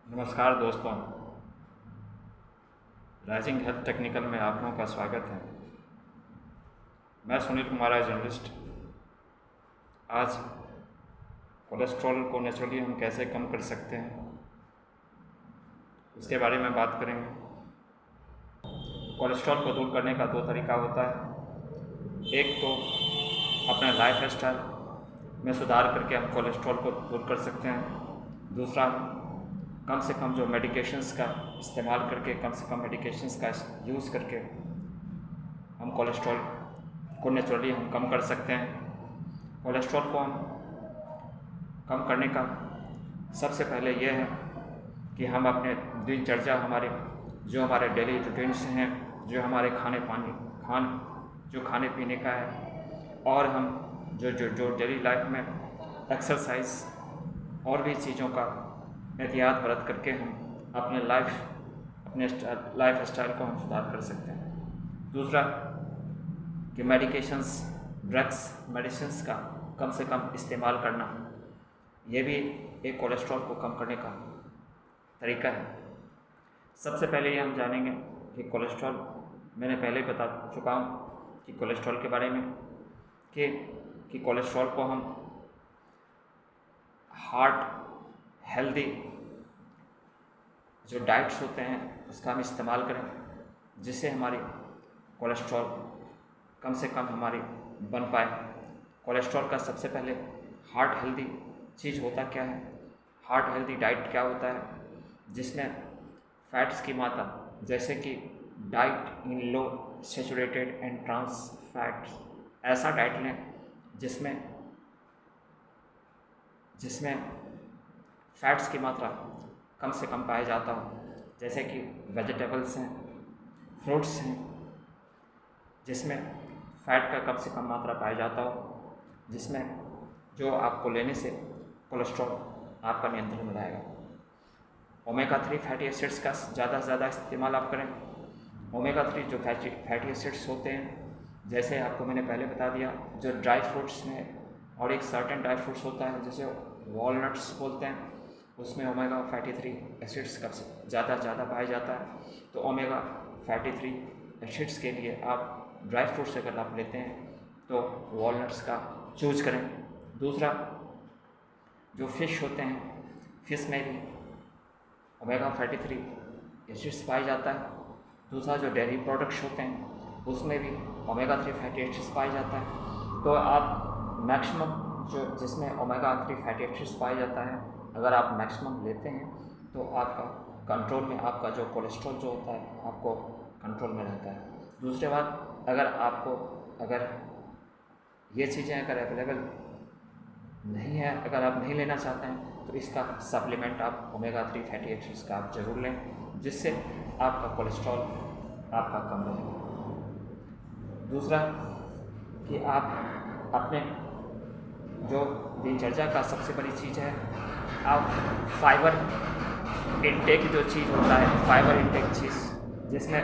नमस्कार दोस्तों, rising health technical में आप लोगों का स्वागत है। मैं सुनील कुमार जर्नलिस्ट। आज कोलेस्ट्रॉल को नेचुरली हम कैसे कम कर सकते हैं उसके बारे में बात करेंगे। कोलेस्ट्रॉल को दूर करने का दो तरीका होता है। एक तो अपने लाइफ स्टाइल में सुधार करके हम कोलेस्ट्रॉल को दूर कर सकते हैं। दूसरा, कम से कम जो मेडिकेशंस का इस्तेमाल करके, कम से कम मेडिकेशंस का यूज़ करके हम कोलेस्ट्रॉल को नेचुरली हम कम कर सकते हैं। कोलेस्ट्रॉल को हम कम करने का सबसे पहले ये है कि हम अपने दिनचर्या, हमारे डेली रूटीन्स हैं, जो हमारे खाने पीने का है, और हम जो डेली लाइफ में एक्सरसाइज और भी चीज़ों का एहतियात बरत करके हम अपने लाइफ स्टाइल को हम सुधार कर सकते हैं। दूसरा कि ड्रग्स, मेडिसिन्स का कम से कम इस्तेमाल करना, ये भी एक कोलेस्ट्रॉल को कम करने का तरीका है। सबसे पहले ये हम जानेंगे कि कोलेस्ट्रॉल, मैंने पहले ही बता चुका हूँ कि कोलेस्ट्रॉल के बारे में कि कोलेस्ट्रॉल को हम हार्ट हेल्दी जो डाइट्स होते हैं उसका हम इस्तेमाल करें, जिससे हमारी कोलेस्ट्रॉल कम से कम हमारी बन पाए। कोलेस्ट्रॉल का सबसे पहले हार्ट हेल्दी चीज़ होता क्या है, हार्ट हेल्दी डाइट क्या होता है, जिसमें फैट्स की मात्रा, जैसे कि diet in low saturated and trans fats, ऐसा डाइट लें जिसमें फैट्स की मात्रा कम से कम पाया जाता हो, जैसे कि वेजिटेबल्स हैं, फ्रूट्स हैं, जिसमें फ़ैट का कम से कम मात्रा पाया जाता हो, जिसमें जो आपको लेने से कोलेस्ट्रॉल आपका नियंत्रण में रहेगा। ओमेगा 3 फैटी एसिड्स का ज़्यादा से ज़्यादा इस्तेमाल आप करें। ओमेगा 3 जो फैटी एसिड्स होते हैं, जैसे आपको मैंने पहले बता दिया, जो ड्राई फ्रूट्स में, और एक सर्टेन ड्राई फ्रूट्स होता है जिसे वॉलनट्स बोलते हैं, उसमें ओमेगा फैटी 3 एसिड्स का ज़्यादा पाया जाता है। तो ओमेगा फैटी 3 एसिड्स के लिए आप ड्राई फ्रूट्स अगर आप लेते हैं तो वॉलनट्स का चूज करें। दूसरा, जो फ़िश होते हैं, फ़िश में भी ओमेगा फैटी 3 एसिड्स पाया जाता है। दूसरा, जो डेयरी प्रोडक्ट्स होते हैं उसमें भी ओमेगा 3 फैटी एसिड्स पाया जाता है। तो आप मैक्सिमम जो जिसमें ओमेगा 3 फैटी एसिड्स पाया जाता है, अगर आप मैक्सिमम लेते हैं तो आपका कंट्रोल में, आपका जो कोलेस्ट्रॉल जो होता है आपको कंट्रोल में रहता है। दूसरी बात, अगर ये चीज़ें अगर अवेलेबल नहीं है, अगर आप नहीं लेना चाहते हैं, तो इसका सप्लीमेंट आप ओमेगा 3 फैटी एसिड्स का आप ज़रूर लें, जिससे आपका कोलेस्ट्रॉल आपका कम रहेगा। दूसरा कि आप अपने जो दिनचर्या का सबसे बड़ी चीज़ है, आप फाइबर इंटेक जो चीज़ होता है, फाइबर इंटेक चीज़, जिसमें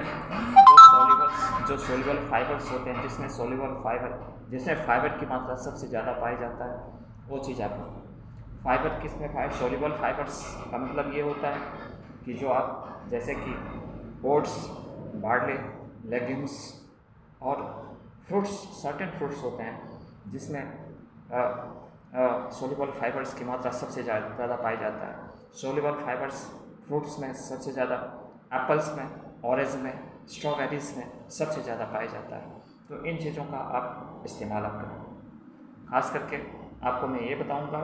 जो सोल्यूबल फाइबर्स होते हैं, जिसमें फाइबर की मात्रा सबसे ज़्यादा पाई जाता है, वो चीज़ आप फाइबर किसमें सोल्यूबल फाइबर्स का मतलब ये होता है कि जो आप, जैसे कि ओट्स, बार्ले, लेग्यूम्स और फ्रूट्स, सर्टेन फ्रूट्स होते हैं जिसमें सोल्यूबल फाइबर्स की मात्रा सबसे ज़्यादा पाई जाता है। सोल्यूबल फाइबर्स फ्रूट्स में सबसे ज़्यादा, एप्पल्स में, ऑरेंज में, स्ट्रॉबेरीज में सबसे ज़्यादा पाया जाता है। तो इन चीज़ों का आप इस्तेमाल आप करें। खास करके आपको मैं ये बताऊंगा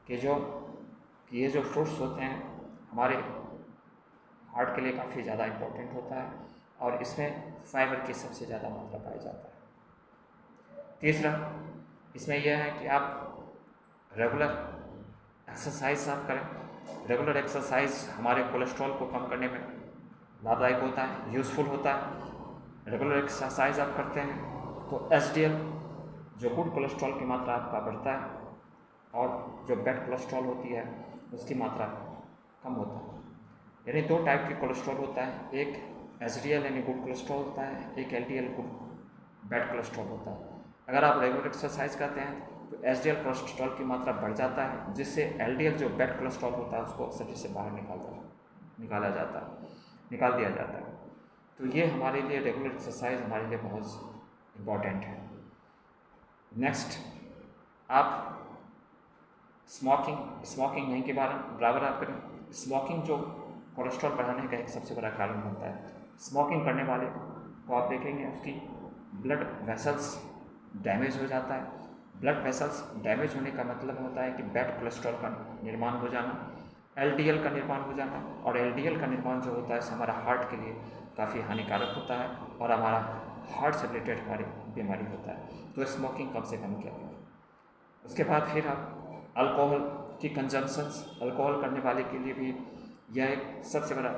कि ये जो फ्रूट्स होते हैं हमारे हार्ट के लिए काफ़ी ज़्यादा इम्पोर्टेंट होता है, और इसमें फाइबर की सबसे ज़्यादा मात्रा पाया जाता है। तीसरा, इसमें यह है कि आप रेगुलर एक्सरसाइज आप करें। रेगुलर एक्सरसाइज हमारे कोलेस्ट्रॉल को कम करने में लाभदायक होता है, यूज़फुल होता है। रेगुलर एक्सरसाइज आप करते हैं तो एचडीएल जो गुड कोलेस्ट्रॉल की मात्रा आपका बढ़ता है, और जो बैड कोलेस्ट्रॉल होती है उसकी मात्रा कम होता है। यानी दो टाइप के कोलेस्ट्रॉल होता है, एक एचडीएल यानी गुड कोलेस्ट्रॉल होता है, एक एलडीएल गुड बैड कोलेस्ट्रॉल होता है। अगर आप रेगुलर एक्सरसाइज करते हैं तो एचडीएल कोलेस्ट्रॉल की मात्रा बढ़ जाता है, जिससे एलडीएल जो बैड कोलेस्ट्रॉल होता है उसको शरीर से बाहर निकाल दिया जाता है। तो ये हमारे लिए रेगुलर एक्सरसाइज हमारे लिए बहुत इम्पॉर्टेंट है। नेक्स्ट, आप स्मोकिंग नहीं के बराबर आप करें। स्मोकिंग जो कोलेस्ट्रॉल बढ़ाने का एक सबसे बड़ा कारण बनता है। स्मोकिंग करने वाले को आप देखेंगे उसकी ब्लड वेसल्स डैमेज हो जाता है। ब्लड वेसल्स डैमेज होने का मतलब होता है कि बैड कोलेस्ट्रॉल का निर्माण हो जाना, एलडीएल का निर्माण हो जाना, और एलडीएल का निर्माण जो होता है हमारा हार्ट के लिए काफ़ी हानिकारक होता है और हमारा हार्ट से रिलेटेड हमारी बीमारी होता है। तो स्मोकिंग कम से कम किया जाए। उसके बाद फिर आप अल्कोहल की कंजम्पशंस, अल्कोहल करने वाले के लिए भी यह एक सबसे बड़ा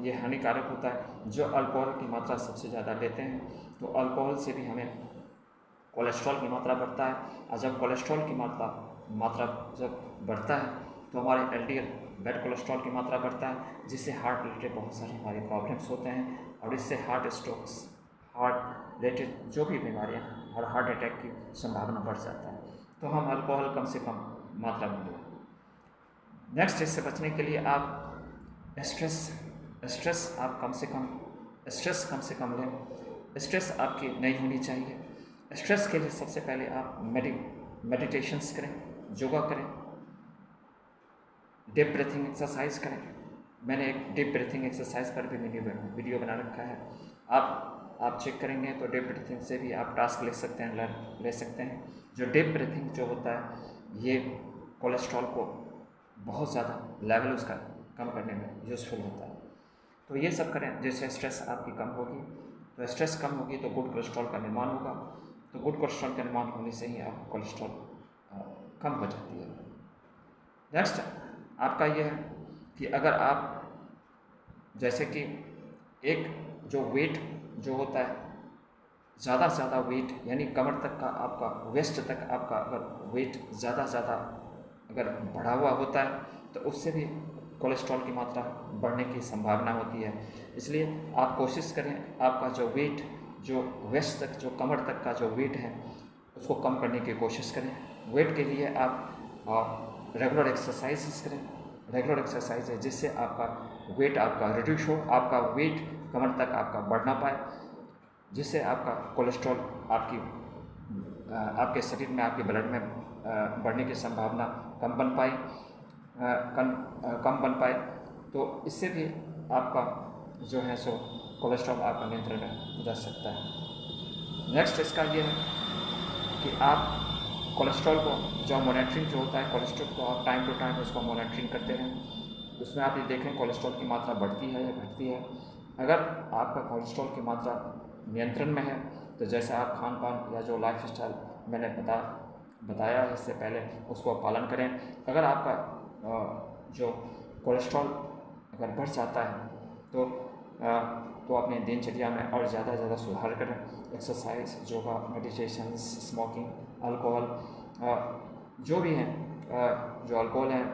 ये हानिकारक होता है। जो अल्कोहल की मात्रा सबसे ज़्यादा लेते हैं तो अल्कोहल से भी हमें कोलेस्ट्रॉल की मात्रा बढ़ता है, और जब कोलेस्ट्रॉल की मात्रा जब बढ़ता है तो हमारे एलडीएल बैड कोलेस्ट्रॉल की मात्रा बढ़ता है, जिससे हार्ट रिलेटेड बहुत सारी हमारी प्रॉब्लम्स होते हैं, और इससे हार्ट स्ट्रोक्स, हार्ट रिलेटेड जो भी बीमारियाँ और हार्ट अटैक की संभावना बढ़ जाता है। तो हम अल्कोहल कम से कम मात्रा में लें। नेक्स्ट, इससे बचने के लिए आप स्ट्रेस कम से कम लें। स्ट्रेस आपकी नहीं होनी चाहिए। स्ट्रेस के लिए सबसे पहले आप मेडिटेशंस करें, योगा करें, डीप ब्रीथिंग एक्सरसाइज करें। मैंने एक डीप ब्रीथिंग एक्सरसाइज पर भी वीडियो बना रखा है, आप चेक करेंगे तो डीप ब्रीथिंग से भी आप टास्क ले सकते हैं। जो डीप ब्रीथिंग जो होता है ये कोलेस्ट्रॉल को बहुत ज़्यादा लेवल उसका कम करने में यूज़फुल होता है। तो ये सब करें जिससे स्ट्रेस आपकी कम होगी। तो स्ट्रेस कम होगी तो गुड कोलेस्ट्रॉल का निर्माण होगा। तो गुड कोलेस्ट्रॉल का निर्माण होने से ही आप कोलेस्ट्रॉल कम हो जाती है। नेक्स्ट आपका ये है कि अगर आप जैसे कि एक जो वेट जो होता है, ज़्यादा से ज़्यादा वेट यानी कमर तक का आपका, वेस्ट तक आपका अगर वेट ज़्यादा अगर बढ़ा हुआ होता है तो उससे भी कोलेस्ट्रॉल की मात्रा बढ़ने की संभावना होती है। इसलिए आप कोशिश करें आपका जो वेट, जो वेस्ट तक, जो कमर तक का जो वेट है उसको कम करने की कोशिश करें। वेट के लिए आप रेगुलर एक्सरसाइज करें। रेगुलर एक्सरसाइज है जिससे आपका वेट आपका रिड्यूस हो, आपका वेट कमर तक आपका बढ़ ना पाए, जिससे आपका कोलेस्ट्रॉल आपके शरीर में, आपके ब्लड में बढ़ने की संभावना कम बन पाए। तो इससे भी आपका जो है सो कोलेस्ट्रॉल आपका नियंत्रण में रह सकता है। नेक्स्ट इसका ये है कि आप कोलेस्ट्रॉल को जो मॉनिटरिंग जो होता है, कोलेस्ट्रॉल को आप टाइम टू टाइम उसको मॉनिटरिंग करते रहें। उसमें आप ये देखें कोलेस्ट्रॉल की मात्रा बढ़ती है या घटती है। अगर आपका कोलेस्ट्रॉल की मात्रा नियंत्रण में है तो जैसे आप खान पान या जो लाइफ स्टाइल मैंने बताया है इससे पहले उसको पालन करें। अगर आपका जो कोलेस्ट्रॉल अगर बढ़ जाता है तो अपने दिनचर्या में और ज़्यादा सुधार करें। Exercise, yoga, meditations, smoking, alcohol, जो भी हैं, जो अल्कोहल हैं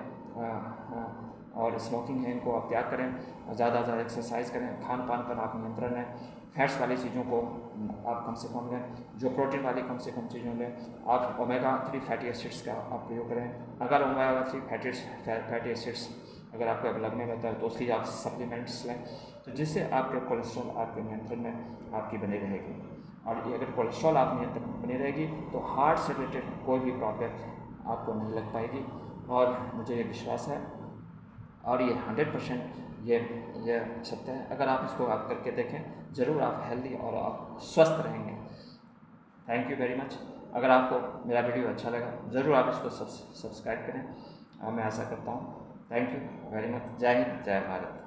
और स्मोकिंग है, इनको आप त्याग करें। ज़्यादा एक्सरसाइज करें। खान पान पर आप नियंत्रण लें। फैट्स वाली चीज़ों को आप कम से कम लें। जो प्रोटीन वाली कम से कम चीज़ों लें। आप ओमेगा 3 फैटी एसिड्स का आप प्रयोग करें। अगर ओमेगा 3 फैटी एसिड्स अगर आपको लगने लगता है तो उसकी आप सप्लीमेंट्स लें, तो जिससे आपके कोलेस्ट्रॉल आपके नियंत्रण में आपकी बनी रहेगी। और ये अगर कोलेस्ट्रॉल आप नियंत्रण में बनी रहेगी तो हार्ट से रिलेटेड कोई भी प्रॉब्लम आपको नहीं लग पाएगी। और मुझे ये विश्वास है और ये 100% ये सत्य है। अगर आप इसको आप करके देखें ज़रूर आप हेल्दी और आप स्वस्थ रहेंगे। Thank you very much. अगर आपको मेरा वीडियो अच्छा लगा ज़रूर आप इसको सब्सक्राइब करें, मैं आशा करता हूँ। Thank you very much. जय हिंद, जय भारत।